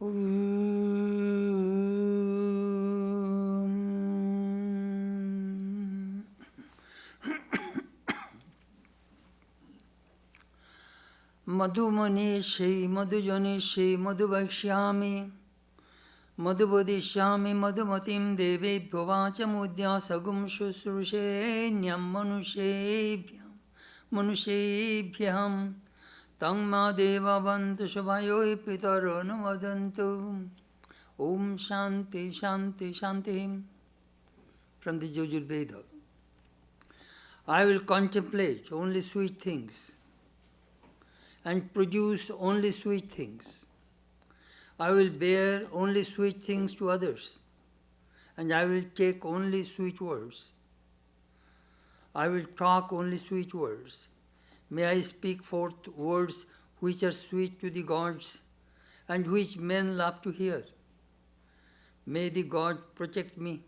Madhumanishe madhujanishe madhuvakshami madhubodhishyami madhumatim devebhyo vachamudya sagum shusrushenyam manushebhyam tang ma deva vantu shubhayo pitaro nuvadantu. Om Shanti Shanti Shanti. From the Yajurveda. I will contemplate only sweet things and produce only sweet things. I will bear only sweet things to others, and I will take only sweet words. I will talk only sweet words. May I speak forth words which are sweet to the gods and which men love to hear. May the God protect me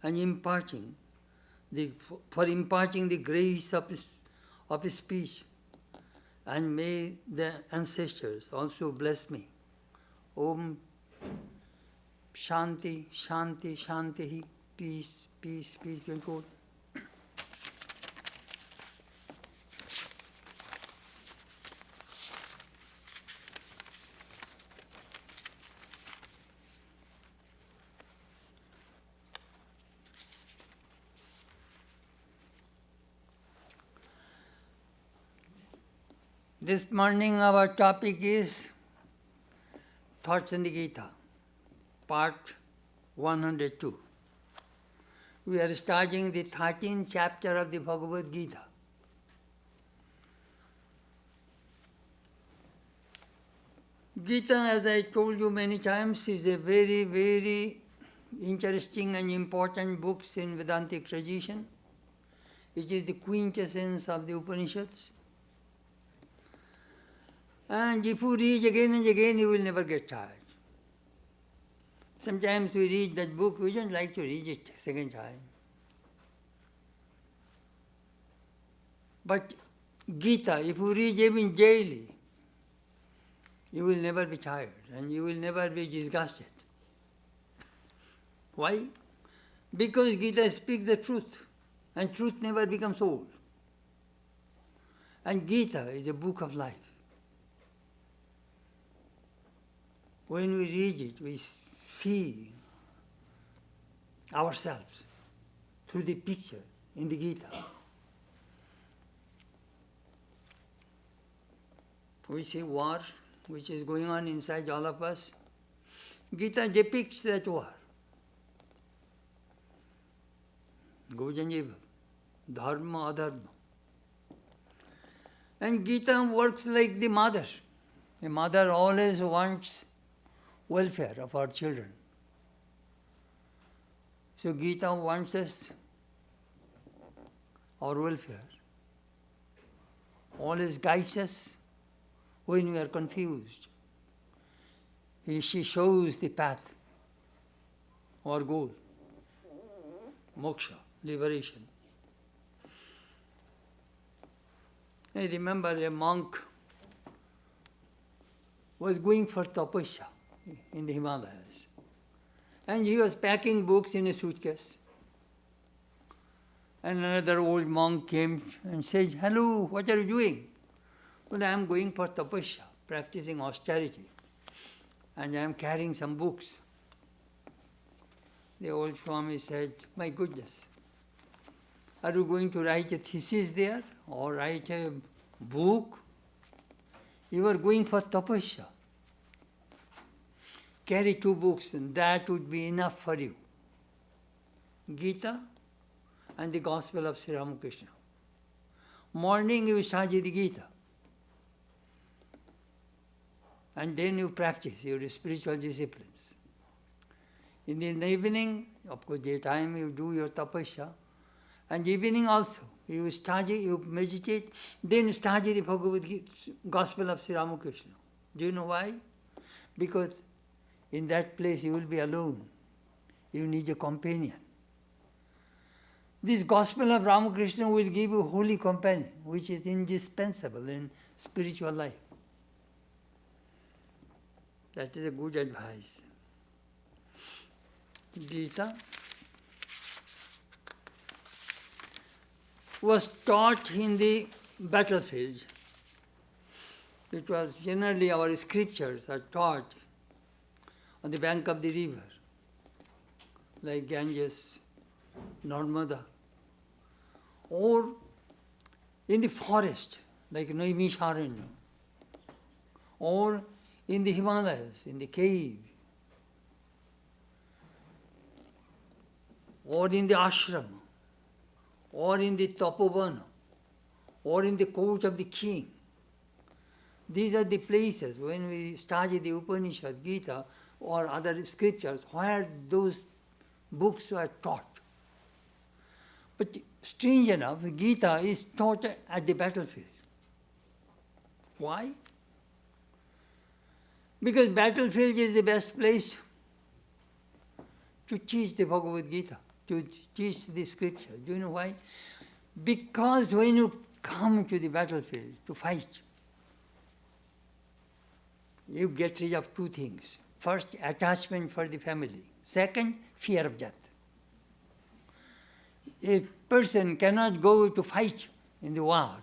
and for imparting the grace of his speech, and may the ancestors also bless me. Om Shanti Shanti Shanti. Peace, peace, peace be unto all. This morning our topic is Thoughts in the Gita, part 102. We are starting the 13th chapter of the Bhagavad Gita. Gita, as I told you many times, is a very, very interesting and important book in Vedantic tradition. It is the quintessence of the Upanishads. And if you read again and again, you will never get tired. Sometimes we read that book, we don't like to read it second time. But Gita, if you read even daily, you will never be tired and you will never be disgusted. Why? Because Gita speaks the truth, and truth never becomes old. And Gita is a book of life. When we read it, we see ourselves through the picture in the Gita. We see war which is going on inside all of us. Gita depicts that war. Good and evil, dharma, adharma. And Gita works like the mother. A mother always wants welfare of our children. So Gita wants us our welfare. Always guides us when we are confused. She shows the path, our goal, moksha, liberation. I remember a monk was going for tapasya in the Himalayas. And he was packing books in a suitcase. And another old monk came and said, "Hello, what are you doing?" "Well, I am going for tapasya, practicing austerity. And I am carrying some books." The old Swami said, "My goodness, are you going to write a thesis there or write a book? You are going for tapasya. Carry 2 books and that would be enough for you. Gita and the Gospel of Sri Ramakrishna. Morning you study the Gita. And then you practice your spiritual disciplines. In the evening, of course, daytime you do your tapasya. And evening also, you study, you meditate, then study the Bhagavad Gita, Gospel of Sri Ramakrishna. Do you know why? Because in that place you will be alone. You need a companion. This Gospel of Ramakrishna will give you a holy companion, which is indispensable in spiritual life. That is a good advice. Gita was taught in the battlefield. It was generally our scriptures are taught on the bank of the river, like Ganges, Narmada, or in the forest, like Naimisharanya, or in the Himalayas, in the cave, or in the ashram, or in the tapovana, or in the court of the king. These are the places when we study the Upanishad, Gita, or other scriptures, where those books were taught. But strange enough, Gita is taught at the battlefield. Why? Because battlefield is the best place to teach the Bhagavad Gita, to teach the scripture. Do you know why? Because when you come to the battlefield to fight, you get rid of two things. First, attachment for the family. Second, fear of death. A person cannot go to fight in the war,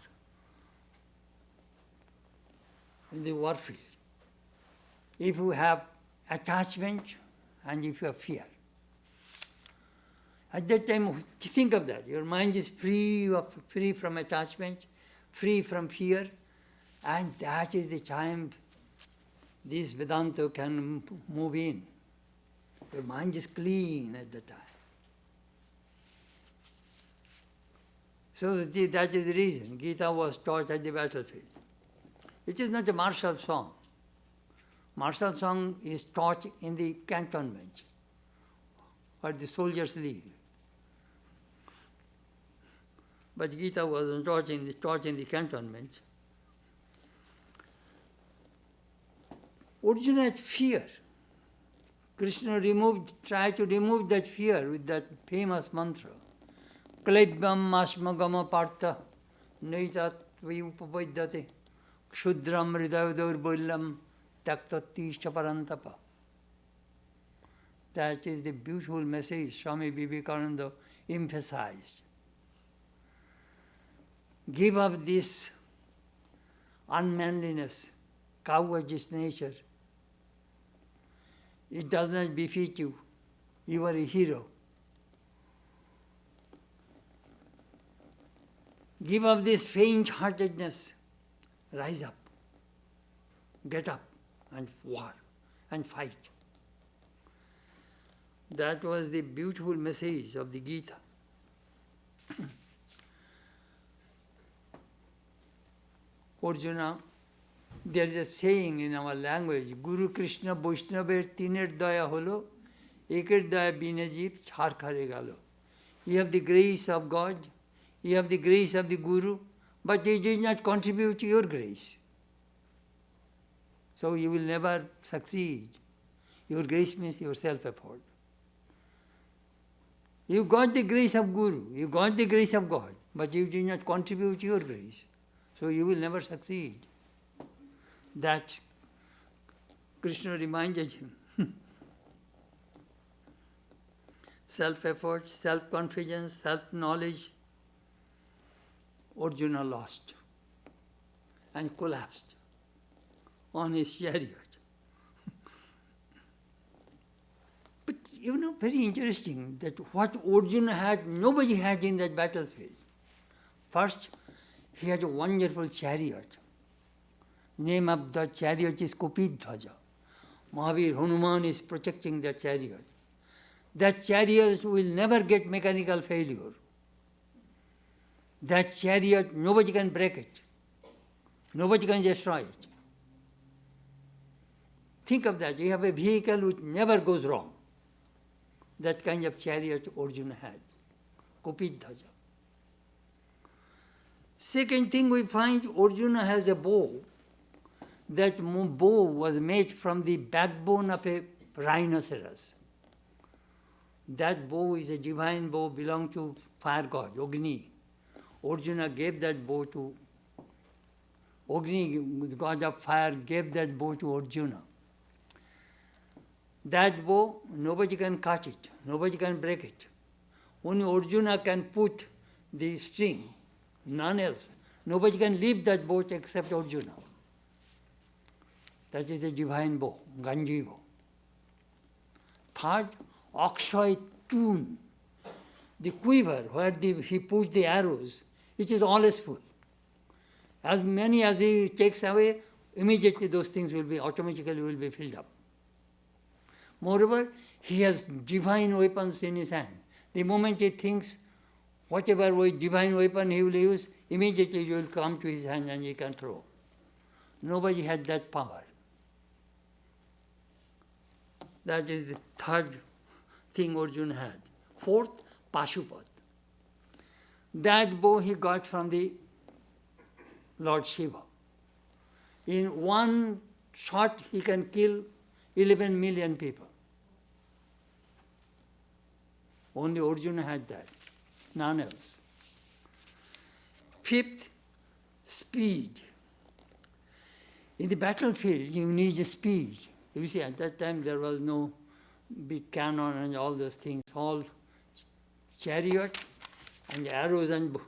in the warfield, if you have attachment and if you have fear. At that time, think of that. Your mind is free from attachment, free from fear, and that is the time this Vedanta can move in. Your mind is clean at the time. So that is the reason Gita was taught at the battlefield. It is not a martial song. Martial song is taught in the cantonment, where the soldiers live. But Gita wasn't taught in the cantonment. Arjuna had fear. Krishna tried to remove that fear with that famous mantra. Klaibyam asmagama partha naitat vayupapaidate kshudram hridayadurbollam taktatishcha parantapa. That is the beautiful message Swami Vivekananda emphasized. Give up this unmanliness, cowardice nature. It does not befit you. You are a hero. Give up this faint-heartedness. Rise up. Get up and war and fight. That was the beautiful message of the Gita. Arjuna, there is a saying in our language, Guru Krishna Vaishnaver tiner daya holo, eker daya binajip chhar khare galo. You have the grace of God, you have the grace of the Guru, but it did not contribute to your grace. So you will never succeed. Your grace means your self-effort. You got the grace of Guru, you got the grace of God, but you did not contribute to your grace. So you will never succeed. That Krishna reminded him. Self-effort, self-confidence, self-knowledge, Arjuna lost and collapsed on his chariot. But very interesting that what Arjuna had, nobody had in that battlefield. First, he had a wonderful chariot. Name of the chariot is Kopidhwaja. Mahavir Hanuman is protecting the chariot. That chariot will never get mechanical failure. That chariot, nobody can break it. Nobody can destroy it. Think of that. You have a vehicle which never goes wrong. That kind of chariot Arjuna had. Kopidhwaja. Second thing we find, Arjuna has a bow. That bow was made from the backbone of a rhinoceros. That bow is a divine bow, belonging to fire god, Agni. Arjuna gave that bow to Agni, the god of fire, gave that bow to Arjuna. That bow, nobody can catch it, nobody can break it. Only Arjuna can put the string, none else. Nobody can leave that bow except Arjuna. That is the divine bow, Ganji bow. Third, Akshay tune. The quiver where he puts the arrows, it is always full. As many as he takes away, immediately those things automatically be filled up. Moreover, he has divine weapons in his hand. The moment he thinks whatever divine weapon he will use, immediately it will come to his hand and he can throw. Nobody had that power. That is the third thing Arjuna had. Fourth, Pashupat. That bow he got from the Lord Shiva. In one shot he can kill 11 million people. Only Arjuna had that, none else. Fifth, speed. In the battlefield, you need speed. You see, at that time there was no big cannon and all those things, all chariot and arrows and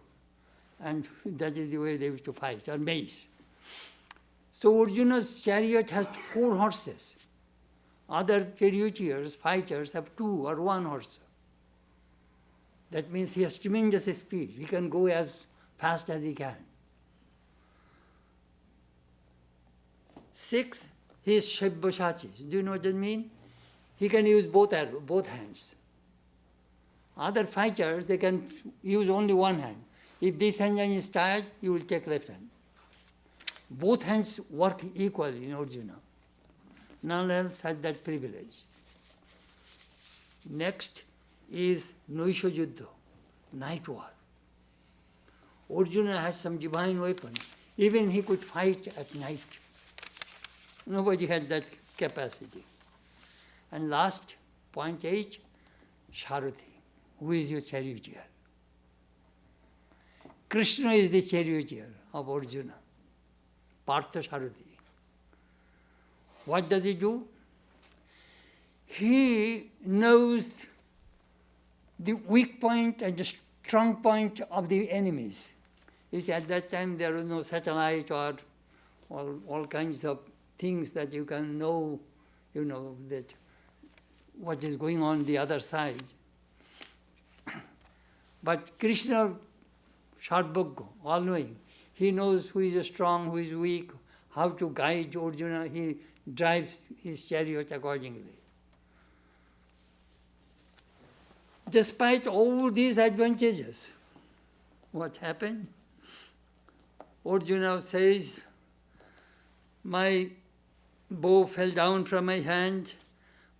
that is the way they used to fight, or mace. So Arjuna's chariot has 4 horses. Other charioteers, fighters have 2 or 1 horse. That means he has tremendous speed. He can go as fast as he can. 6, he is Shaibhashachi. Do you know what that means? He can use both hands. Other fighters, they can use only one hand. If this hand is tired, you will take left hand. Both hands work equally in Arjuna. None else has that privilege. Next is Noisha Juddha, night war. Arjuna had some divine weapon. Even he could fight at night. Nobody had that capacity. And last, point 8, Sharathi. Who is your charioteer? Krishna is the charioteer of Arjuna. Partha Sharathi. What does he do? He knows the weak point and the strong point of the enemies. You see, at that time there was no satellite or all kinds of things that you can know, that what is going on the other side. But Krishna, Sarvagya, all-knowing, he knows who is strong, who is weak, how to guide Arjuna. He drives his chariot accordingly. Despite all these advantages, what happened? Arjuna says, my bow fell down from my hand,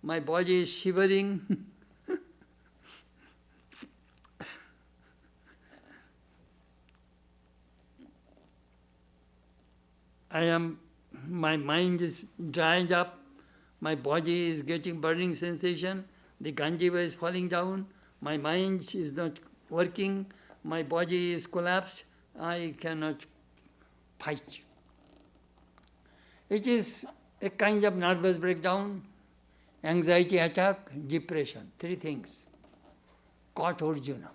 my body is shivering. My mind is dried up, my body is getting burning sensation, the Ganjiva is falling down, my mind is not working, my body is collapsed, I cannot fight. It is a kind of nervous breakdown, anxiety attack, depression, 3 things caught Arjuna.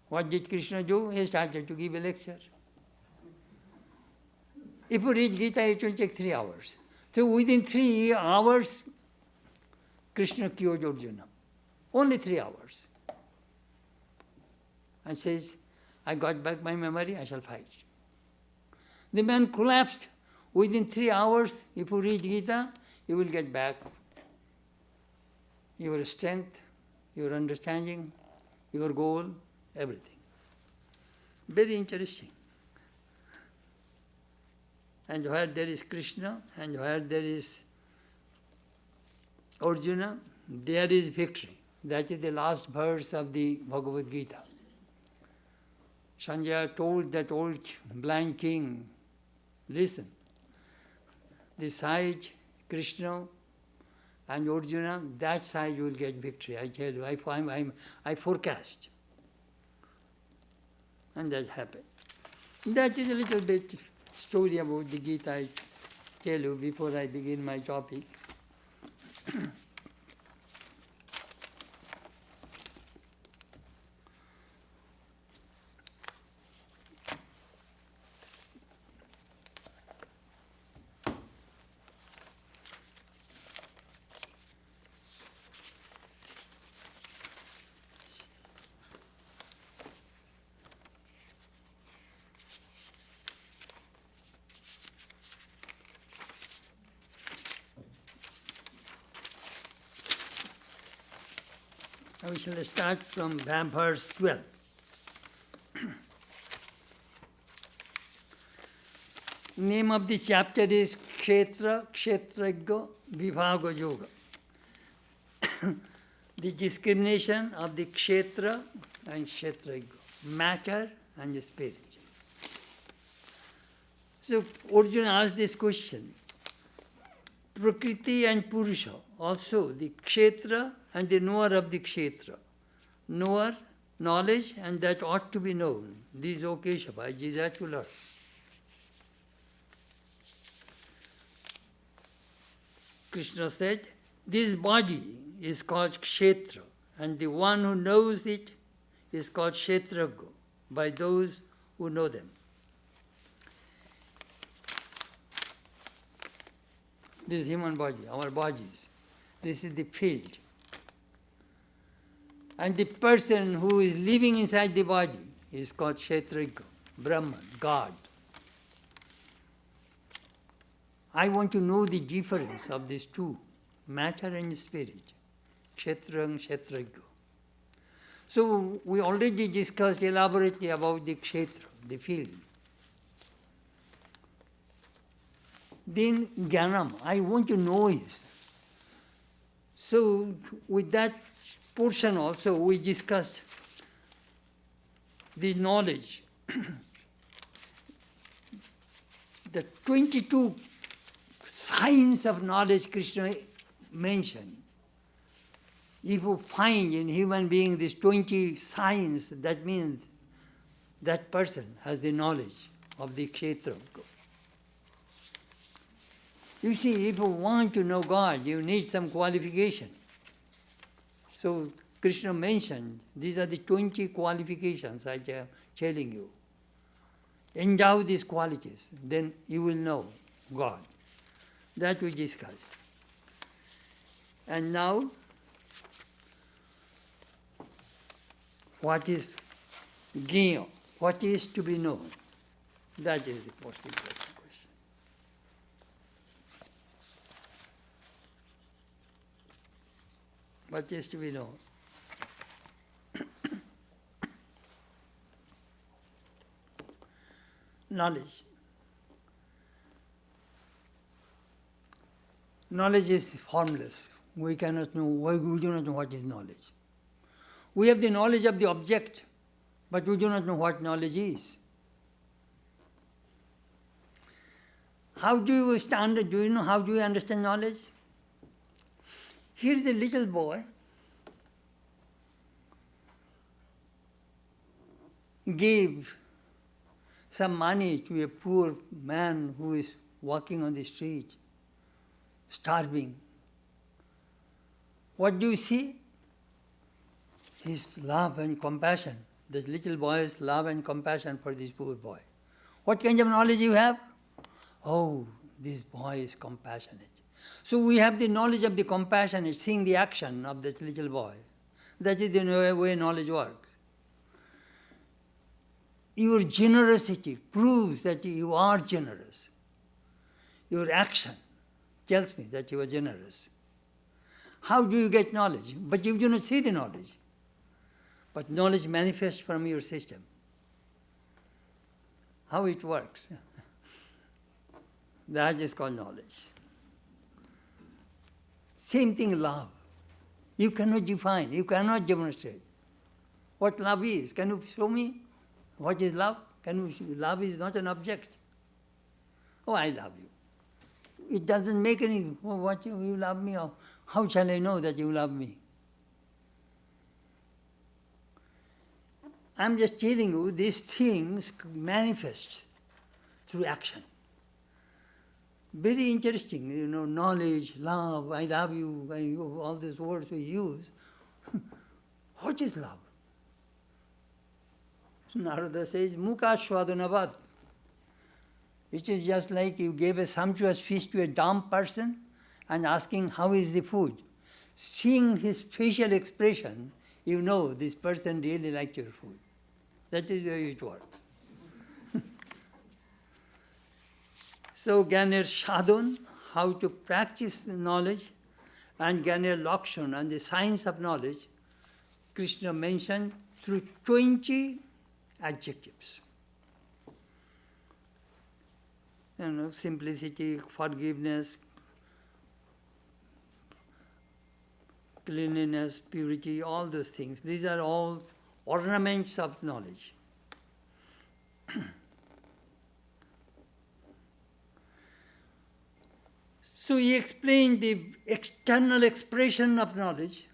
What did Krishna do? He started to give a lecture. If you read Gita, it will take 3 hours. So within 3 hours, Krishna cured Arjuna. Only 3 hours. And says, I got back my memory, I shall fight. The man collapsed. Within 3 hours, if you read Gita, you will get back your strength, your understanding, your goal, everything. Very interesting. And where there is Krishna and where there is Arjuna, there is victory. That is the last verse of the Bhagavad Gita. Sanjaya told that old blind king, listen, the side Krishna and Arjuna, that side you will get victory. I tell you, I forecast. And that happened. That is a little bit story about the Gita I tell you before I begin my topic. We shall start from verse 12. Name of the chapter is Kshetra, Kshetragya, Vibhaga Yoga. The discrimination of the Kshetra and Kshetragya, matter and spirit. So Arjuna asked this question. Prakriti and Purusha, also the Kshetra and the knower of the Kshetra. Knower, knowledge, and that ought to be known. These O Keshava, Jesus to learn. Krishna said, this body is called Kshetra, and the one who knows it is called Kshetragya, by those who know them. This human body, our bodies, this is the field. And the person who is living inside the body is called Kshetragya, Brahman, God. I want to know the difference of these two, matter and spirit, Kshetra and Kshetragya. So we already discussed elaborately about the Kshetra, the field. Then Jnanam, I want to know it. So with that portion also we discussed the knowledge. The 22 signs of knowledge Krishna mentioned. If you find in human being these 20 signs, that means that person has the knowledge of the Kshetra. You see, if you want to know God, you need some qualification. So Krishna mentioned, these are the 20 qualifications I am telling you. Endow these qualities, then you will know God. That we discussed. And now, what is Gita? What is to be known? That is the most important question. What is to be known? Knowledge. Knowledge is formless. We cannot know, we do not know what is knowledge. We have the knowledge of the object, but we do not know what knowledge is. How do you understand, do you know how do you understand knowledge? Here is a little boy, gave some money to a poor man who is walking on the street, starving. What do you see? His love and compassion. This little boy's love and compassion for this poor boy. What kind of knowledge you have? Oh, this boy is compassionate. So we have the knowledge of the compassionate, seeing the action of that little boy. That is the way knowledge works. Your generosity proves that you are generous. Your action tells me that you are generous. How do you get knowledge? But you do not see the knowledge. But knowledge manifests from your system. How it works. That is called knowledge. Same thing, love. You cannot define, you cannot demonstrate what love is. Can you show me what is love? Love is not an object. Oh, I love you. It doesn't make any, oh, what you love me? How shall I know that you love me? I'm just telling you, these things manifest through action. Very interesting, knowledge, love, I love you, all these words we use. What is love? Narada says, Mukha Swadunavad. It is just like you gave a sumptuous feast to a dumb person and asking how is the food. Seeing his facial expression, you know this person really liked your food. That is the way it works. So Gyaner Sadhan, how to practice knowledge, and Gyaner Lakshan, and the science of knowledge, Krishna mentioned through 20 adjectives. Simplicity, forgiveness, cleanliness, purity, all those things. These are all ornaments of knowledge. So he explained the external expression of knowledge,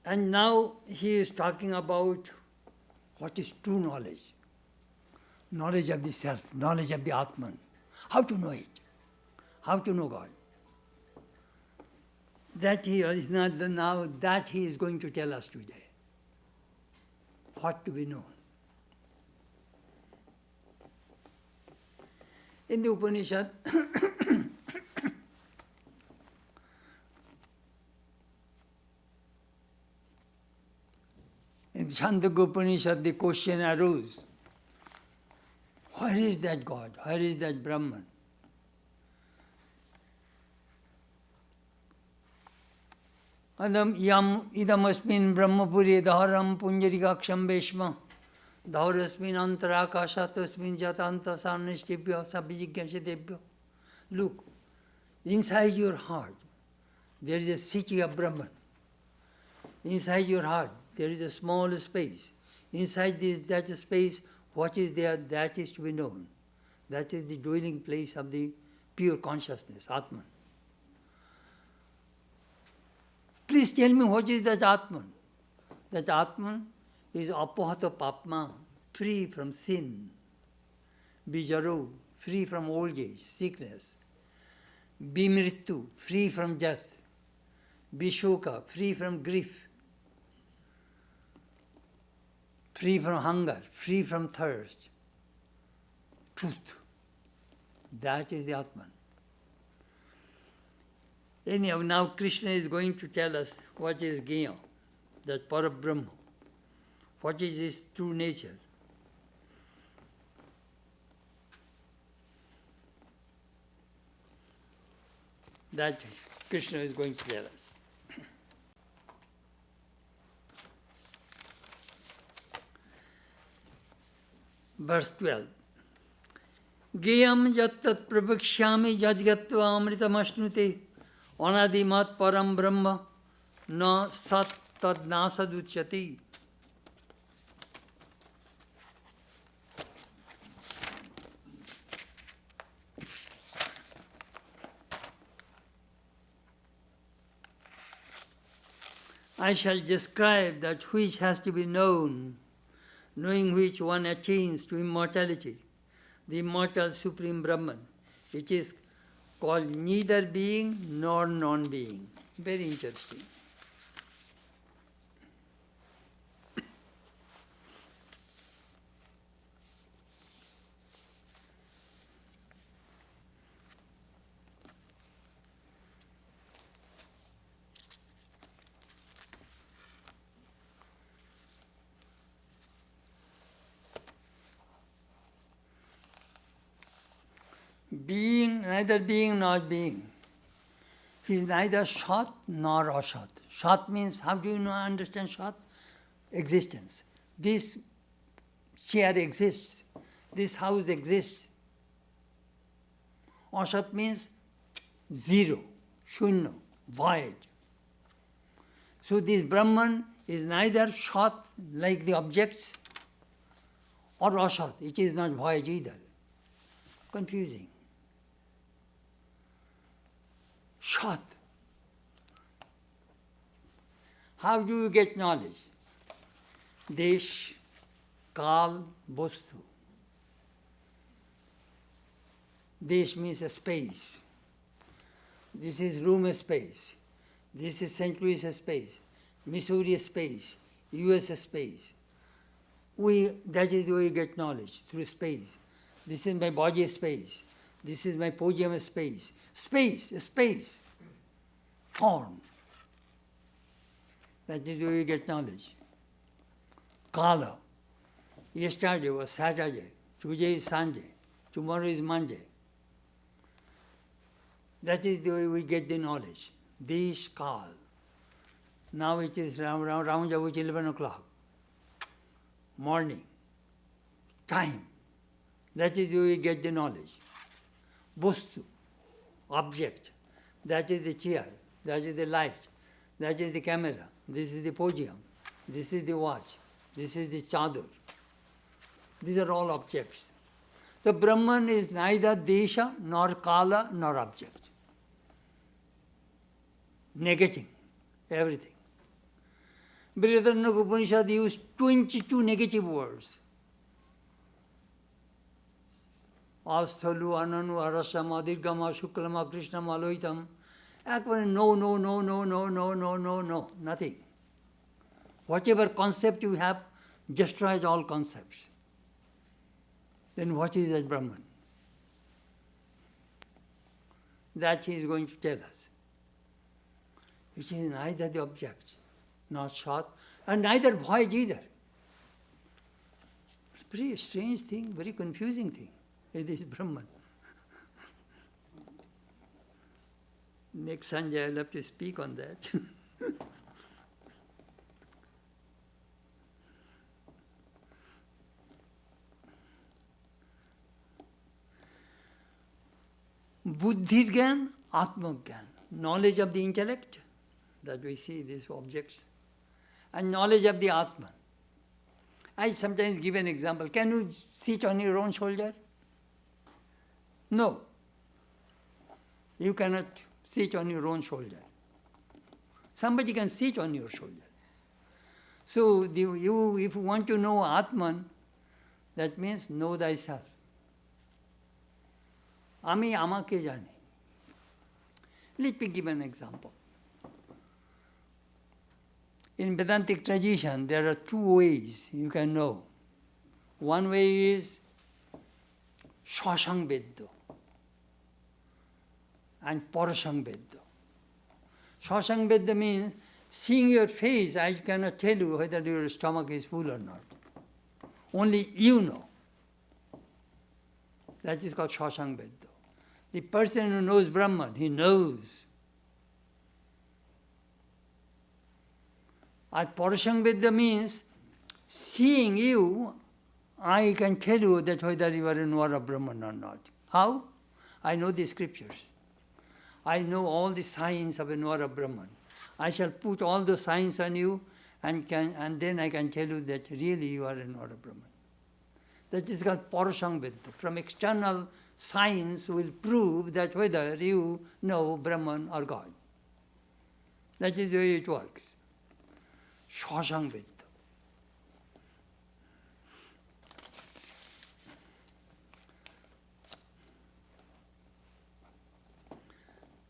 and now he is talking about what is true knowledge. Knowledge of the self, knowledge of the Atman. How to know it? How to know God? That he is going to tell us today. What to be known. In the Upanishad, in Chandogya Upanishad, the question arose, where is that God? Where is that Brahman? Idam asmin brahmapuri dharam punjarikaksham veshma dhaurasmin antarakashatasmin jatanta sarnishtibhya sabhijigyansitebhya. Look, inside your heart there is a city of Brahman. Inside your heart there is a small space. Inside that space, what is there, that is to be known. That is the dwelling place of the pure consciousness, Atman. Please tell me what is that Atman? That Atman is apahata papma, free from sin. Bijaro, free from old age, sickness. Bimritu, free from death. Bishoka, free from grief. Free from hunger, free from thirst. Truth. That is the Atman. Anyhow, now Krishna is going to tell us what is Gita, that Parabrahma. What is his true nature? That Krishna is going to tell us. Verse 12. Geyam jattat prabhakshyami jajgatva amritamashnute anadimat param brahma na sat tad nasaduchyati. I shall describe that which has to be known, knowing which one attains to immortality, the immortal Supreme Brahman, which is called neither being nor non-being. Very interesting. Being, neither being nor being. He is neither Shat nor Ashat. Shat means, how do you understand Shat? Existence. This chair exists. This house exists. Ashat means zero, shunya, void. So this Brahman is neither Shat like the objects or Ashat. It is not void either. Confusing. Shat. How do you get knowledge? Desh, Kal, Bostu. Desh means a space. This is room space. This is St. Louis space. Missouri space. US space. That is the way we get knowledge, through space. This is my body space. This is my podium space. Space. Form. That is the way we get knowledge. Kala. Yesterday was Saturday. Today is Sunday. Tomorrow is Monday. That is the way we get the knowledge. Desh, Kal. Now it is round about 11 o'clock. Morning. Time. That is the way we get the knowledge. Bostu. Object. That is the chair. That is the light. That is the camera. This is the podium. This is the watch. This is the chador. These are all objects. So Brahman is neither desha, nor kala, nor object. Negating everything. Brihadaranyaka Upanishad used 22 negative words. Asthalu, Ananu, Arasama, Dirgama, Shuklama, Krishnama, Aloitam. No, nothing. Whatever concept you have, destroys all concepts. Then what is that Brahman? That he is going to tell us. Which is neither the object, nor Shat, and neither void either. It's a very strange thing, very confusing thing. It is Brahman. Next Sunday I'll have to speak on that. Buddhi Gyan, Atma Gyan. Knowledge of the intellect, that we see these objects, and knowledge of the Atman. I sometimes give an example. Can you sit on your own shoulder? No. You cannot sit on your own shoulder. Somebody can sit on your shoulder. So if you want to know Atman, that means know thyself. Ami amake jane. Let me give an example. In Vedantic tradition, there are two ways you can know. One way is Shashang Veddo and Parashang Veddo. Shashang Veddo means seeing your face, I cannot tell you whether your stomach is full or not. Only you know. That is called Shashang Veddo. The person who knows Brahman, he knows. And Parashang Vedda means, seeing you, I can tell you that whether you are a knower of Brahman or not. How? I know the scriptures. I know all the signs of a knower of Brahman. I shall put all those signs on you and then I can tell you that really you are a knower of Brahman. That is called Parashang Vedda. From external science will prove that whether you know Brahman or God. That is the way it works. Shashang Vedda.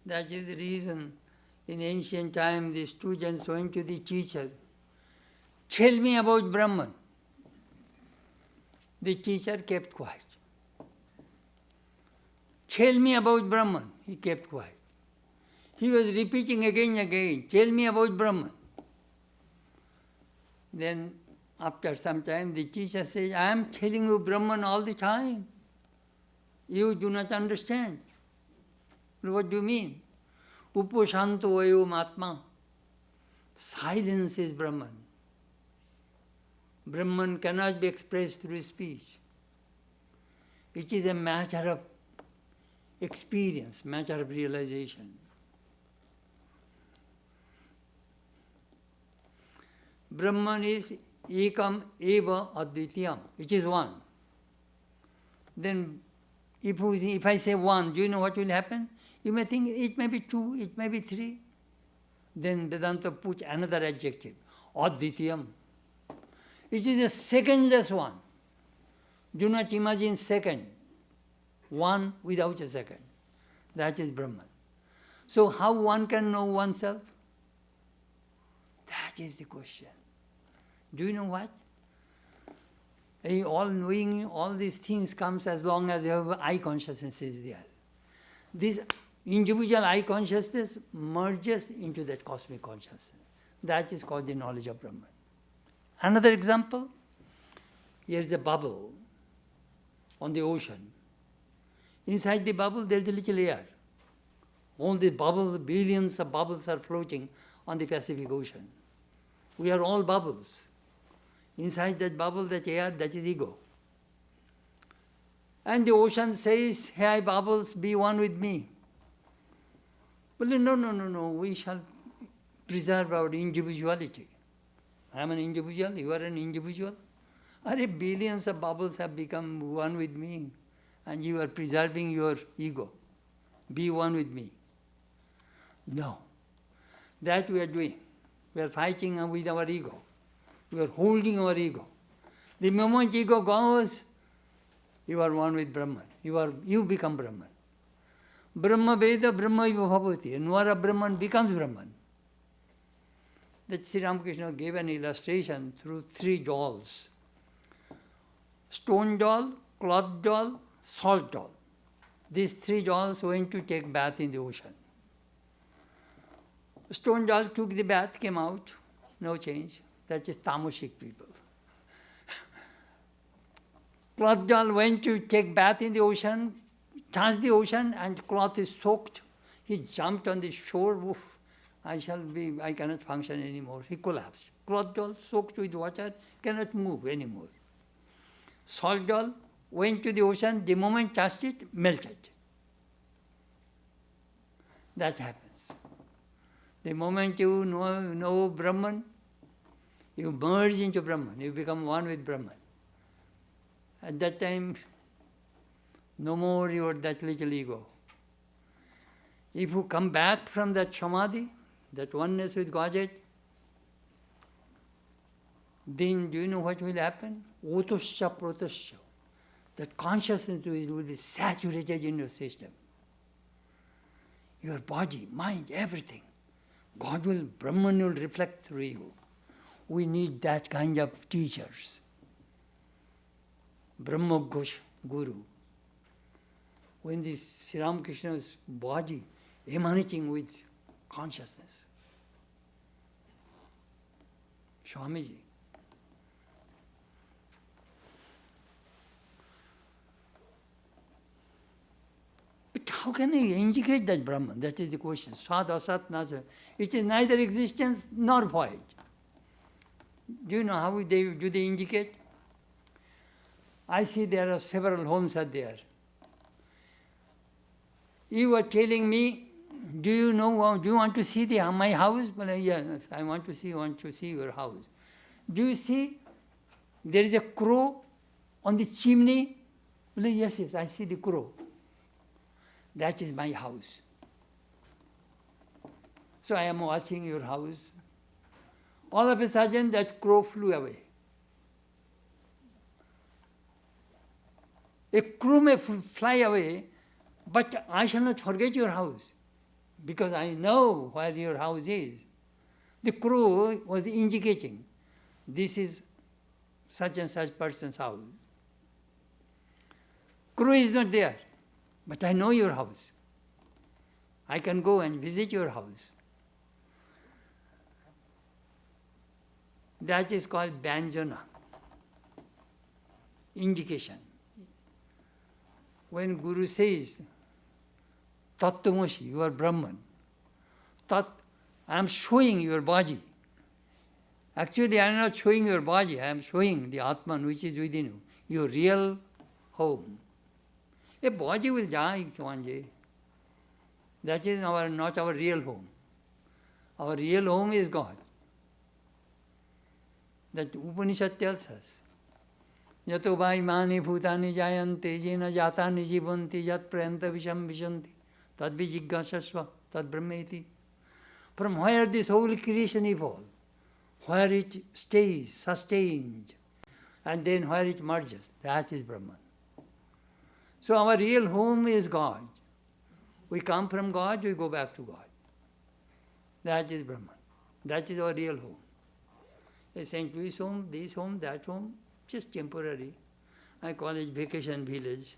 That is the reason in ancient time the students went to the teacher, tell me about Brahman. The teacher kept quiet. Tell me about Brahman. He kept quiet. He was repeating again and again, tell me about Brahman. Then after some time the teacher says, I am telling you Brahman all the time. You do not understand. What do you mean? Uposhanto ayom atma. Silence is Brahman. Brahman cannot be expressed through speech. It is a matter of experience, matter of realization. Brahman is ekam eva advitiyam, which is one. Then if I say one, do you know what will happen? You may think it may be two, it may be three. Then Vedanta puts another adjective, advitiyam. It is a secondless one. Do not imagine second. one without a second. That is Brahman. So how one can know oneself? That is the question. Do you know what? All knowing, all these things comes as long as your I consciousness is there. This individual I consciousness merges into that cosmic consciousness. That is called the knowledge of Brahman. Another example, here is a bubble on the ocean. Inside the bubble there is a little air. All the bubbles, billions of bubbles are floating on the Pacific Ocean. We are all bubbles. Inside that bubble, that air, that is ego. And the ocean says, hey bubbles, be one with me. Well, no, we shall preserve our individuality. I am an individual, you are an individual. Billions of bubbles have become one with me, and you are preserving your ego. Be one with me. No. That we are doing. We are fighting with our ego. We are holding our ego. The moment ego goes, you are one with Brahman. You become Brahman. Brahma Veda, Brahma Bhavati. Knower of Brahman becomes Brahman. That Sri Ramakrishna gave an illustration through 3 dolls. Stone doll, cloth doll, salt doll. These 3 dolls went to take bath in the ocean. Stone doll took the bath, came out, no change. That is tamasic people. Cloth doll went to take bath in the ocean, touched the ocean, and cloth is soaked. He jumped on the shore. Oof, I cannot function anymore. He collapsed. Cloth doll soaked with water, cannot move anymore. Salt doll went to the ocean, the moment touched it, melted. That happens. The moment you know Brahman, you merge into Brahman, you become one with Brahman. At that time, no more that little ego. If you come back from that samadhi, that oneness with Godhead, then do you know what will happen? Otosya protosya. That consciousness will be saturated in your system. Your body, mind, everything. Brahman will reflect through you. We need that kind of teachers. Brahma Guru. When this Sri Ramakrishna's body emanating with consciousness. Swamiji. But how can I indicate that Brahman? That is the question. Sat, Asat, Nasa. It is neither existence nor void. Do you know how they indicate? I see there are several homes are there. You are telling me, do you want to see my house? Well, yes, I want to see your house. Do you see there is a crow on the chimney? Well, yes, I see the crow. That is my house. So I am watching your house. All of a sudden that crow flew away. A crow may fly away, but I shall not forget your house, because I know where your house is. The crow was indicating, this is such and such person's house. Crow is not there, but I know your house. I can go and visit your house. That is called Byanjana, indication. When Guru says, Tattvamoshi, you are Brahman. I am showing your body. Actually, I am not showing your body, I am showing the Atman which is within you, your real home. A body will die one day. That is not our real home. Our real home is God. That Upanishad tells us. Yato vaimani bhutani jayante jena jatani jivanti yat prayanta visham vishanti tad vijigyasasva tad brahmeti. From where this whole creation evolves, where it stays, sustains, and then where it merges, that is Brahman. So our real home is God. We come from God, we go back to God. That is Brahman. That is our real home. A St. Louis home, this home, that home, just temporary. I call it vacation village.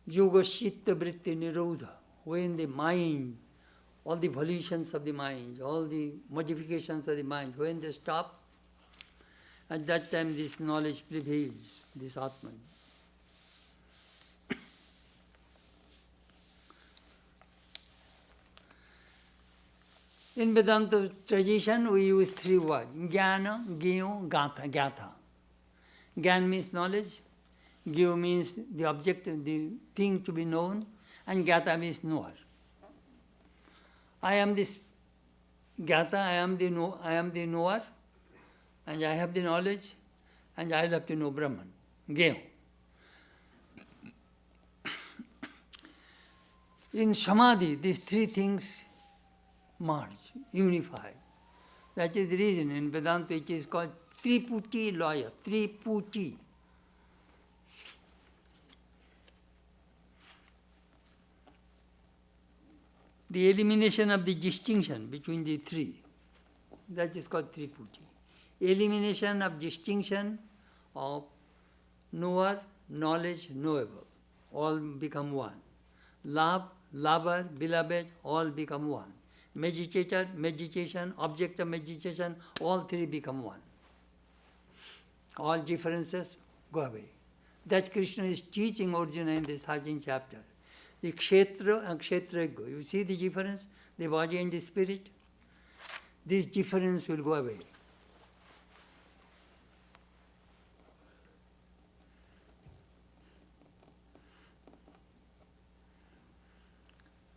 Yoga Chitta Vritti Nirodha. When the mind, all the volitions of the mind, all the modifications of the mind, when they stop, at that time this knowledge prevails, this Atman. In Vedanta tradition, we use three words: Jnana, Gyo, Gatha. Gyan means knowledge, Gyo means the object, the thing to be known, and Gatha means knower. I am this Gatha, I am the knower, and I have the knowledge, and I have to know Brahman, Gyo. In Samadhi, these three things merge, unify. That is the reason in Vedanta it is called Triputi Laya, Triputi. The elimination of the distinction between the three, that is called Triputi. Elimination of distinction of knower, knowledge, knowable, all become one. Love, lover, beloved, all become one. Meditator, meditation, object of meditation, all three become one. All differences go away. That Krishna is teaching Arjuna in this 13th chapter. The Kshetra and Kshetragya, you see the difference? The body and the spirit? This difference will go away.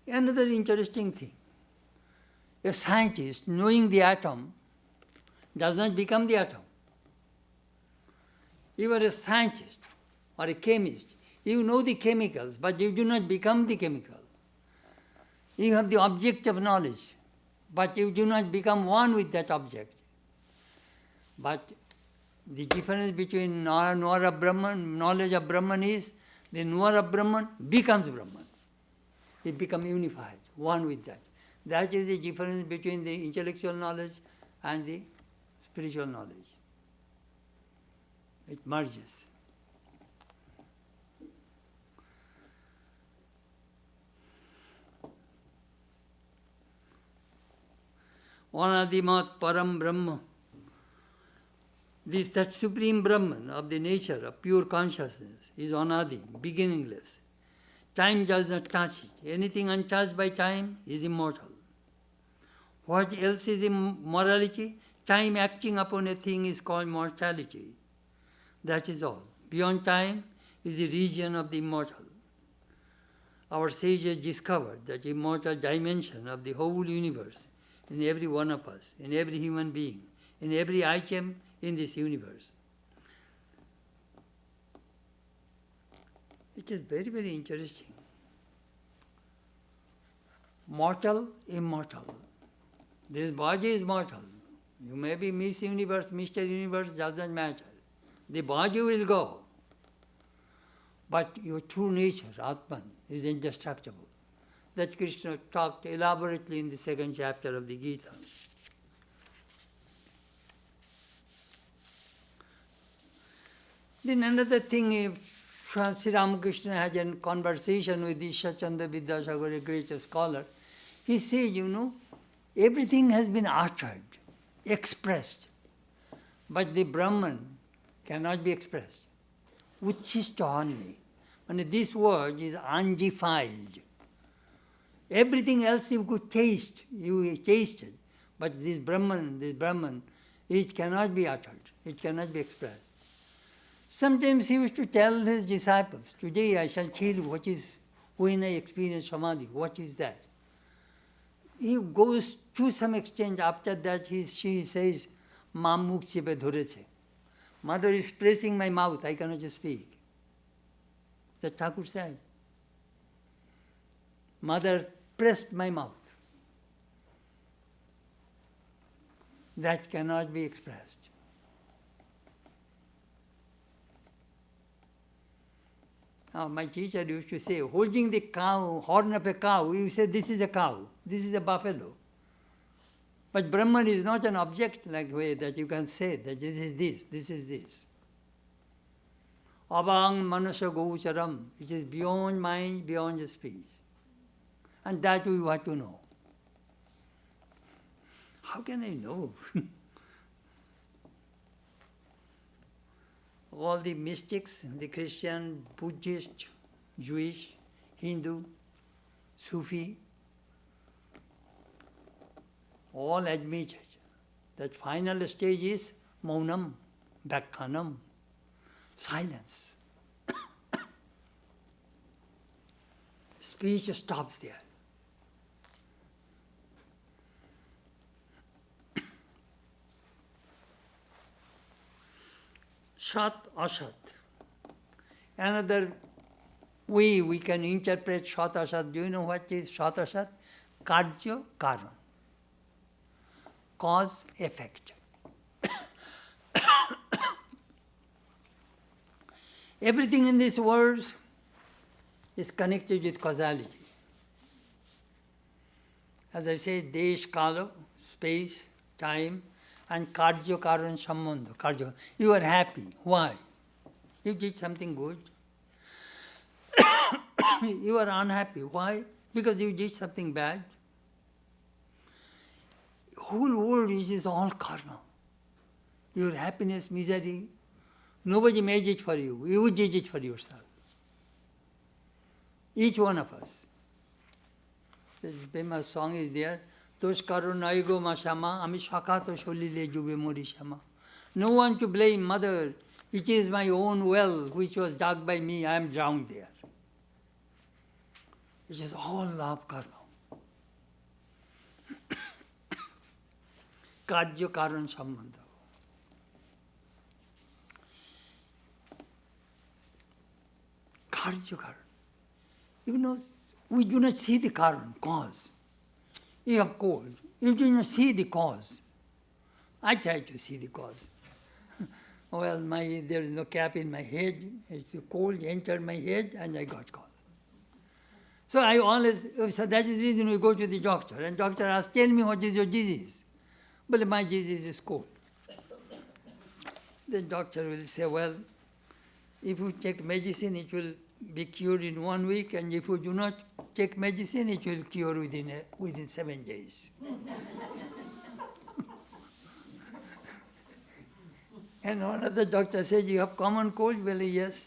Another interesting thing. A scientist knowing the atom does not become the atom. You are a scientist or a chemist. You know the chemicals, but you do not become the chemical. You have the object of knowledge, but you do not become one with that object. But the difference between knower of Brahman, knowledge of Brahman is, the knower of Brahman becomes Brahman. It becomes unified, one with that. That is the difference between the intellectual knowledge and the spiritual knowledge. It merges. Anadimat Param Brahma. This that supreme Brahman of the nature of pure consciousness is Anadi, beginningless. Time does not touch it. Anything untouched by time is immortal. What else is immorality? Time acting upon a thing is called mortality. That is all. Beyond time is the region of the immortal. Our sages discovered that immortal dimension of the whole universe in every one of us, in every human being, in every item in this universe. It is very, very interesting. Mortal, immortal. This body is mortal. You may be Miss Universe, Mr. Universe, doesn't matter. The body will go. But your true nature, Atman, is indestructible. That Krishna talked elaborately in the 2nd chapter of the Gita. Then another thing, if Sri Ramakrishna has a conversation with Ishachandra Vidyasagar, a great scholar, he says, everything has been uttered, expressed, but the Brahman cannot be expressed. Uchishta only. And this word is undefiled. Everything else you could taste, you tasted, but this Brahman, it cannot be uttered, it cannot be expressed. Sometimes he used to tell his disciples, today I shall tell you when I experience Samadhi, what is that? He goes to some extent, after that she says, Mam mukh chepe dhoreche. Mother is pressing my mouth, I cannot speak. The Thakur said. Mother pressed my mouth. That cannot be expressed. My teacher used to say, holding the cow, horn of a cow, you say this is a cow, this is a buffalo. But Brahman is not an object like way that you can say that this is this, this is this. Abang manasa gocharam, which is beyond mind, beyond speech. And that we want to know. How can I know? All the mystics, the Christian, Buddhist, Jewish, Hindu, Sufi, all admit that final stage is maunam, dakkhanam, silence. Speech stops there. Shat, Asat. Another way we can interpret Shat, Asat. Do you know what is Shat, Asat? Karya, Karan. Cause, effect. Everything in this world is connected with causality. As I say, Desh, Kala, space, time, and Karya, Karan, Sambandha. Karya. You are happy. Why? You did something good. You are unhappy. Why? Because you did something bad. Whole world is all karma. Your happiness, misery, nobody made it for you. You did it for yourself. Each one of us. The famous song is there. Tosh karo naigo masama, ami shakato sholile jube mori shama. No one to blame, mother. It is my own well which was dug by me. I am drowned there. It is all love karma. Karya karan sambandha. Karya karan. You know, we do not see the karan, cause. You have cold. You do not see the cause. I try to see the cause. Well, there is no cap in my head. It's cold, entered my head, and I got cold. So I always, so that is the reason we go to the doctor. And doctor asks, tell me what is your disease? Well, my disease is cold. The doctor will say, well, if you take medicine, it will be cured in 1 week, and if you do not take medicine, it will cure within 7 days. And one of the doctors says, you have common cold? Well, yes.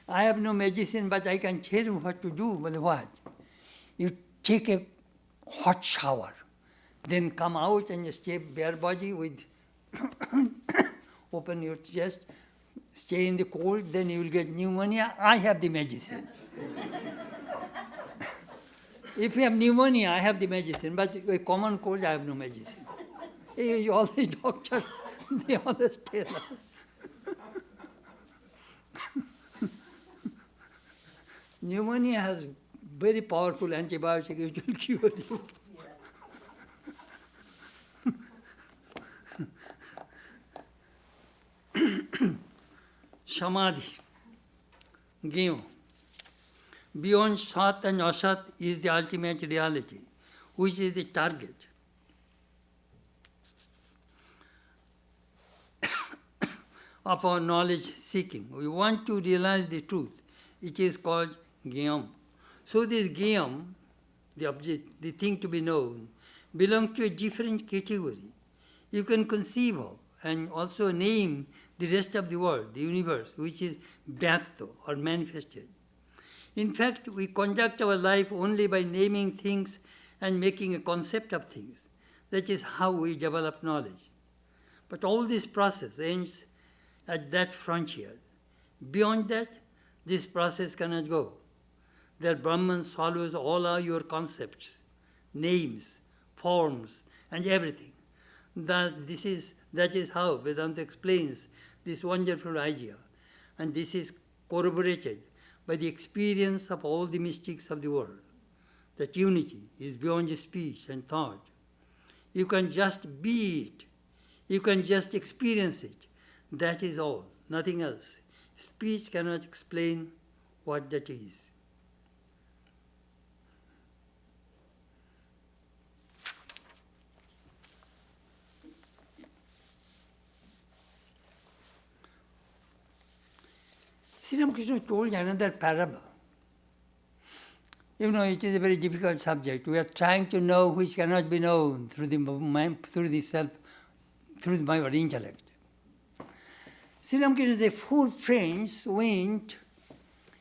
I have no medicine, but I can tell you what to do. Well, what? You take a hot shower, then come out and stay bare body with open your chest, stay in the cold, then you will get pneumonia. I have the medicine. If you have pneumonia, I have the medicine, but a common cold, I have no medicine. All the doctors, they always tell us. Pneumonia has very powerful antibiotic which will cure you. Samadhi, Gyo. Beyond Sat and Asat is the ultimate reality, which is the target. Of our knowledge seeking. We want to realize the truth. It is called Gyam. So this Gyam, the object, the thing to be known, belongs to a different category. You can conceive of and also name the rest of the world, the universe, which is Vyakta or manifested. In fact, we conduct our life only by naming things and making a concept of things. That is how we develop knowledge. But all this process ends at that frontier. Beyond that, this process cannot go. That Brahman swallows all your concepts, names, forms, and everything. Thus, that is how Vedanta explains this wonderful idea. And this is corroborated by the experience of all the mystics of the world, that unity is beyond speech and thought. You can just be it. You can just experience it. That is all, nothing else. Speech cannot explain what that is. Sri Ramakrishna told another parable. You know, it is a very difficult subject. We are trying to know which cannot be known through the mind, through my intellect. Sri Ramakrishna said, 4 friends went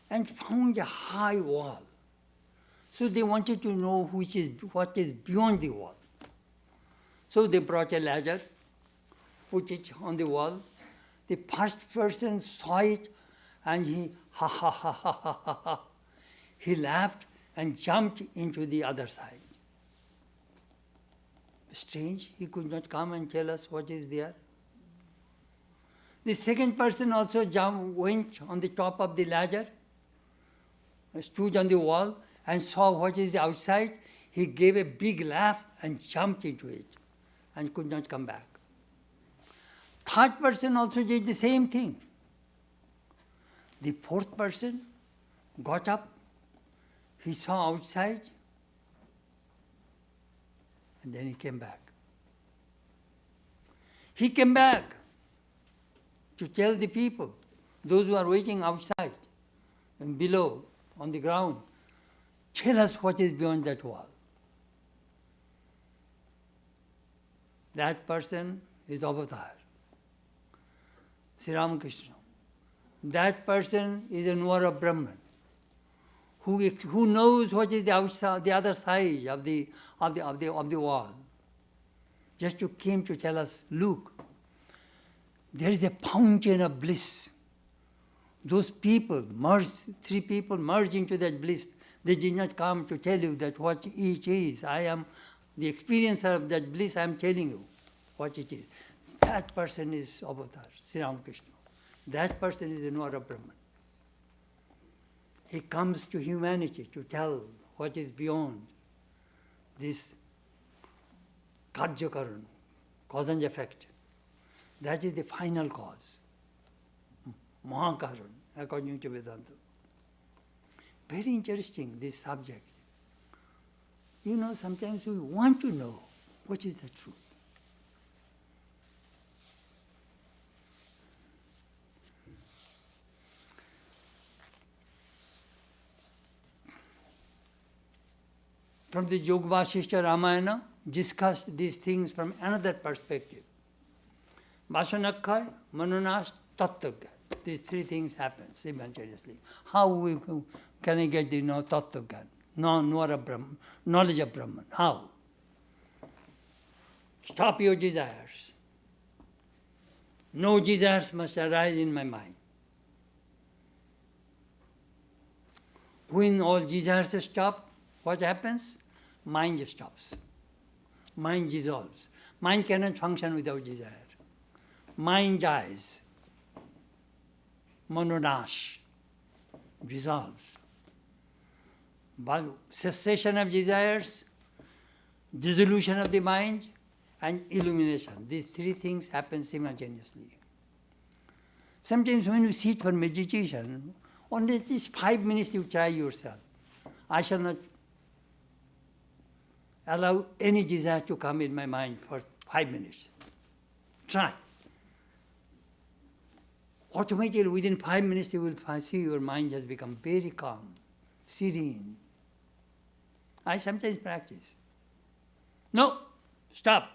and found a high wall. So they wanted to know what is beyond the wall. So they brought a ladder, put it on the wall. The first person saw it, and he he laughed and jumped into the other side. Strange, he could not come and tell us what is there. The second person also went on the top of the ladder, stood on the wall and saw what is the outside. He gave a big laugh and jumped into it and could not come back. Third person also did the same thing. The fourth person got up, he saw outside, and then he came back. He came back to tell the people, those who are waiting outside and below on the ground, tell us what is beyond that wall. That person is Avatar, Sri Ramakrishna. That person is a knower of Brahman, who knows what is the outside, the other side of the wall. Just came to tell us, look, there is a fountain of bliss. Those people merged, 3 people merged into that bliss. They did not come to tell you that what each is. I am the experiencer of that bliss. I am telling you what it is. That person is Avatar, Sri Ramakrishna. That person is the knower of Brahman. He comes to humanity to tell what is beyond this Karjakaran, cause and effect. That is the final cause. Mahakaran, according to Vedanta. Very interesting, this subject. You know, sometimes we want to know what is the truth. From the Yoga Vasishtha Ramayana, discussed these things from another perspective. Vasanakkhay, Manonash, Tattva. These 3 things happen simultaneously. How can I get the Tattva, knowledge of Brahman? How? Stop your desires. No desires must arise in my mind. When all desires stop, what happens? Mind stops. Mind dissolves. Mind cannot function without desire. Mind dies. Mononash dissolves. By cessation of desires, dissolution of the mind, and illumination. These 3 things happen simultaneously. Sometimes when you sit for meditation, only just 5 minutes you try yourself. I shall not allow any desire to come in my mind for 5 minutes. Try. Automatically, within 5 minutes, you will see your mind has become very calm, serene. I sometimes practice. No, stop.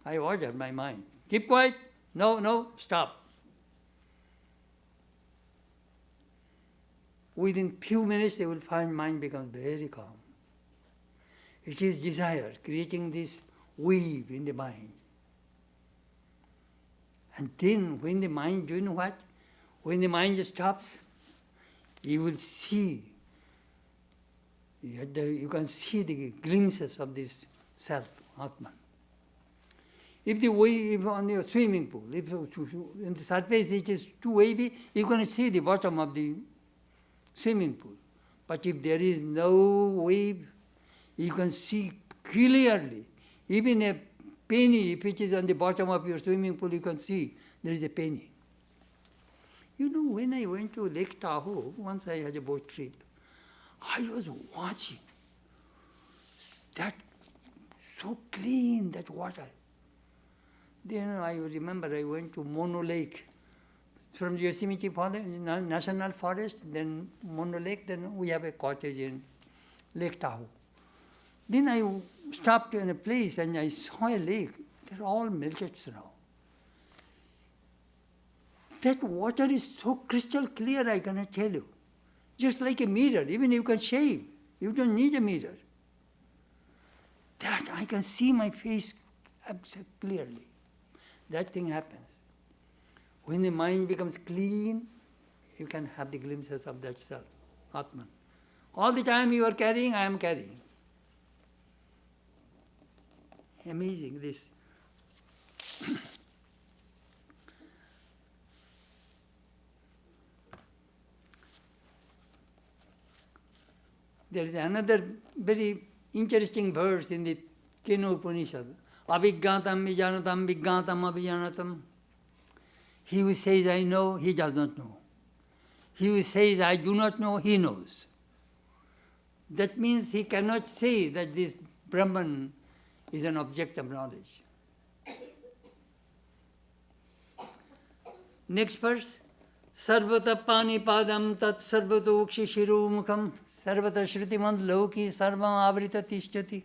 I order my mind. Keep quiet. No, stop. Within few minutes, they will find mind becomes very calm. It is desire creating this wave in the mind. And then when the mind, do you know what? When the mind stops, you will see, you can see the glimpses of this self, Atman. If the wave on the swimming pool, if in the surface it is too wavy, you can see the bottom of the swimming pool. But if there is no wave, you can see clearly. Even a penny, if it is on the bottom of your swimming pool, you can see there is a penny. You know, when I went to Lake Tahoe, once I had a boat trip, I was watching that so clean, that water. Then I remember I went to Mono Lake. From Yosemite National Forest, then Mono Lake, then we have a cottage in Lake Tahoe. Then I stopped in a place and I saw a lake. They're all melted snow. That water is so crystal clear, I cannot tell you. Just like a mirror, even you can shave. You don't need a mirror. That I can see my face clearly. That thing happens. When the mind becomes clean, you can have the glimpses of that self, Atman. All the time you are carrying, I am carrying. Amazing, this. There is another very interesting verse in the Kena Upanishad. Abhigyatam vijanatam vijnatam abhijanatam. He who says, I know, he does not know. He who says, I do not know, he knows. That means he cannot say that this Brahman is an object of knowledge. Next verse. Sarvata pani padam tat sarvata ukshi shiru mukham sarvata shrutimant loki sarvam avrita tishtati.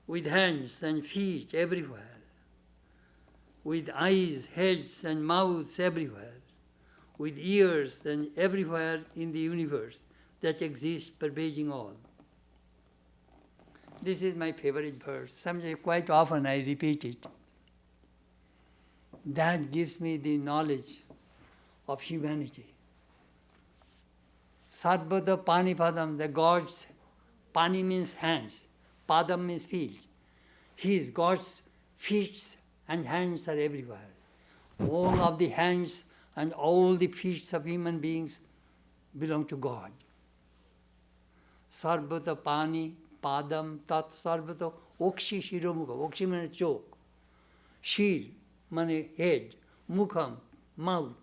With hands and feet everywhere, with eyes, heads and mouths everywhere, with ears and everywhere in the universe that exists pervading all. This is my favorite verse. Sometimes quite often I repeat it. That gives me the knowledge of humanity. Sarvata Panipadam, the God's, Pani means hands, Padam means feet. His God's feet and hands are everywhere. All of the hands and all the feet of human beings belong to God. Sarvata Pani, Padam, Tat, Sarvata, Okshi, Shiromukha. Okshi means choke. Shir, means head. Mukham, mouth.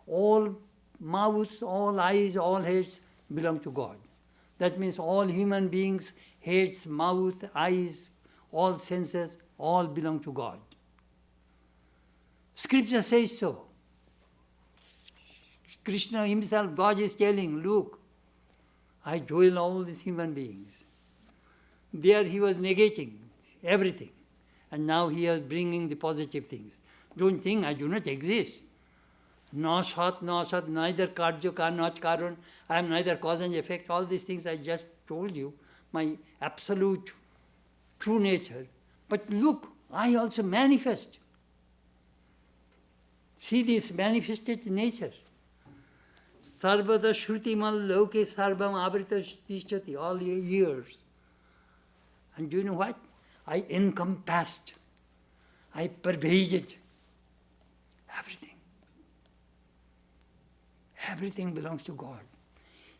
All mouths, all eyes, all heads belong to God. That means all human beings, heads, mouths, eyes, all senses, all belong to God. Scripture says so. Krishna himself, God is telling, look, I dwell all these human beings. There he was negating everything. And now he is bringing the positive things. Don't think I do not exist. No sat, neither karja, not karan. I am neither cause and effect. All these things I just told you, my absolute true nature. But look, I also manifest. See this manifested nature. Sarvata shrutimal loke sarvam avrita tishtati, all your years. And do you know what? I encompassed, I pervaded everything. Everything belongs to God.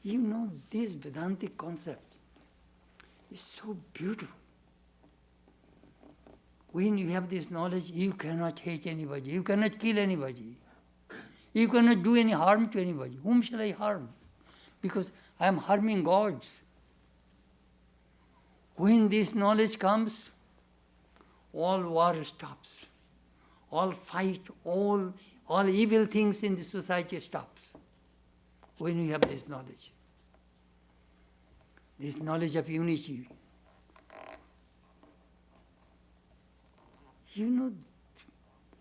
You know, this Vedantic concept is so beautiful. When you have this knowledge, you cannot hate anybody, you cannot kill anybody, you cannot do any harm to anybody. Whom shall I harm? Because I am harming gods. When this knowledge comes, all war stops. All fight, all evil things in the society stops. When we have this knowledge of unity. You know,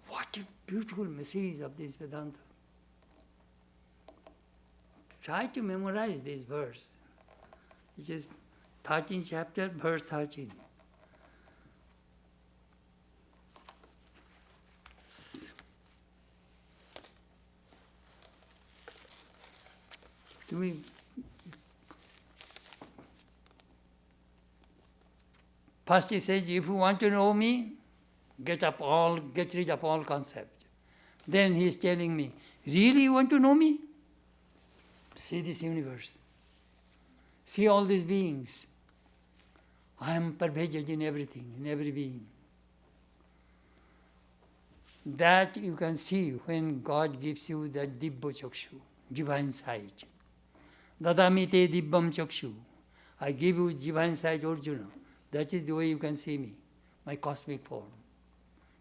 what a beautiful message of this Vedanta. Try to memorize this verse. It is 13th chapter, verse 13. To me, First he says, if you want to know me, get rid of all concept. Then he is telling me, really you want to know me? See this universe. See all these beings. I am pervaded in everything, in every being. That you can see when God gives you that Dibba Chakshu, divine sight. Dadamite Dibbam Chakshu. I give you divine sight, Arjuna. That is the way you can see me, my cosmic form,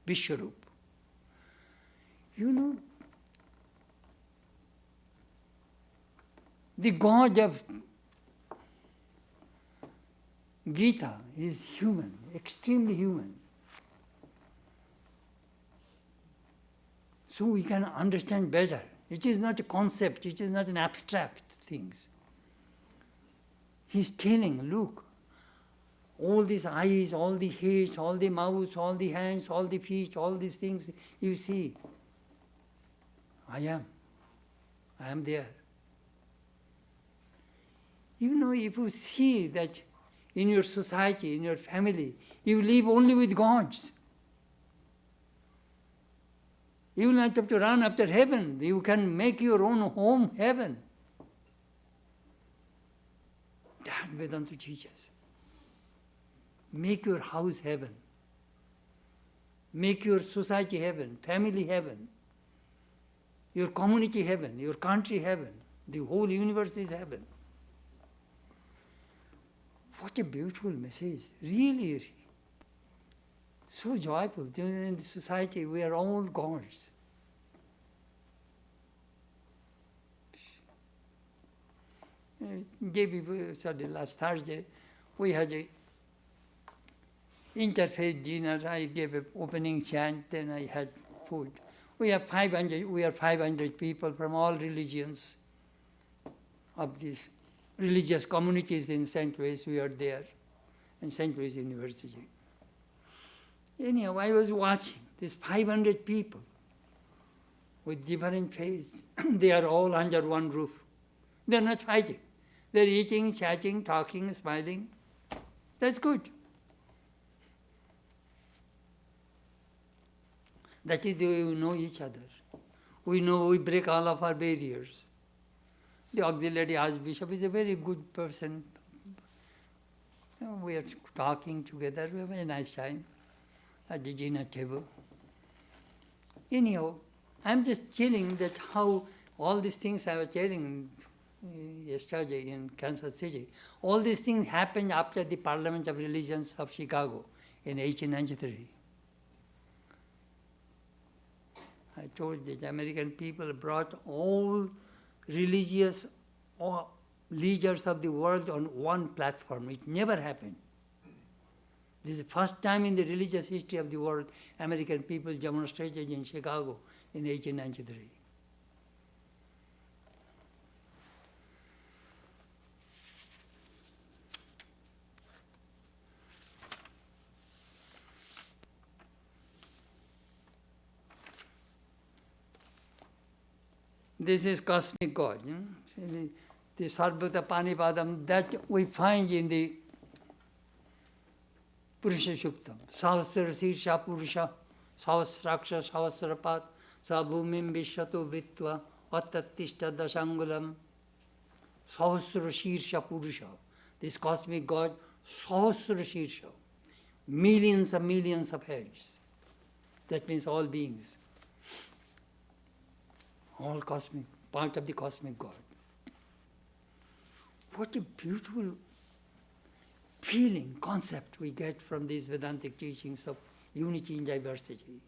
Vishwarup. You know, the God of Gita is human, extremely human. So we can understand better. It is not a concept, it is not an abstract thing. He's telling, look, all these eyes, all the heads, all the mouths, all the hands, all the feet, all these things you see. I am there. You know, if you see that in your society, in your family, you live only with gods. You will not have to run after heaven. You can make your own home heaven. That Vedanta teaches. Make your house heaven. Make your society heaven, family heaven, your community heaven, your country heaven. The whole universe is heaven. What a beautiful message. Really, so joyful. In the society, we are all gods. Last Thursday, we had a interfaith dinner. I gave an opening chant, then I had food. We are 500 people from all religions of these religious communities in St. Louis. We are there in St. Louis University. Anyhow, I was watching these 500 people with different faiths. They are all under one roof. They are not fighting. They are eating, chatting, talking, smiling. That's good. That is the way we know each other. We break all of our barriers. The auxiliary archbishop is a very good person. We are talking together. We have a nice time at the dinner table. Anyhow, I'm just telling that how all these things I was telling yesterday in Kansas City, all these things happened after the Parliament of Religions of Chicago in 1893. I told that American people brought all religious leaders of the world on one platform. It never happened. This is the first time in the religious history of the world American people demonstrated in Chicago in 1893. This is cosmic God. You know? The Sarvata Panipadam, that we find in the Purusha Shuktam. Sahasra Sirsha Purusha, Sahasraksha Sahasrapat, Sabhumim Vishwato Vitva, Vattattishta Dashangulam, Sahasra Sirsha Purusha. This cosmic God, Sahasra Sirsha. Millions of heads. That means all beings. All cosmic, part of the cosmic God. What a beautiful feeling, concept we get from these Vedantic teachings of unity in diversity.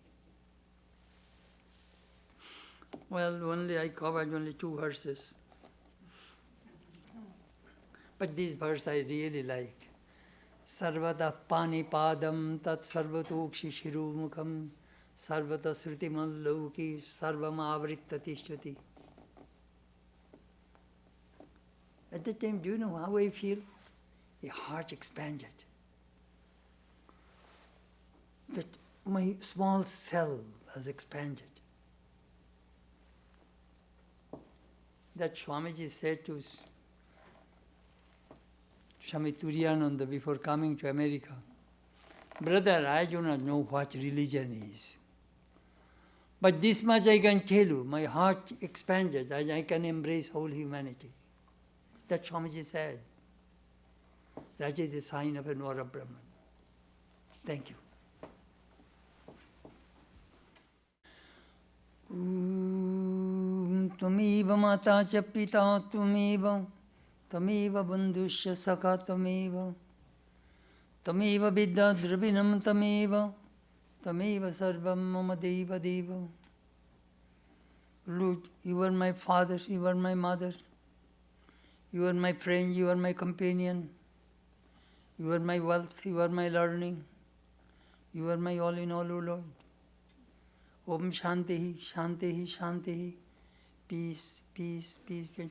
Well, I covered only 2 verses. But this verse I really like. Sarvata panipadam tat sarvatokshi shirumukam sarvata srutimal lauki sarvam avritta tishtati. At that time, do you know how I feel? The heart expanded. That my small cell has expanded. That Swamiji said to Swami Turiyananda before coming to America, Brother, I do not know what religion is. But this much I can tell you, my heart expanded and I can embrace whole humanity. That Swamiji said. That is the sign of a Nora Brahman. Thank you. Tumeva mata cha pita tumeva bandhusya sakha tumeva vidya dravinam tameva sarvam mama deva deva. Lord, you are my father, you are my mother, you are my friend, you are my companion, you are my wealth, you are my learning, you are my all in all, O Lord. Om Shanti, Shanti, Shanti. Peace, peace, peace, peace.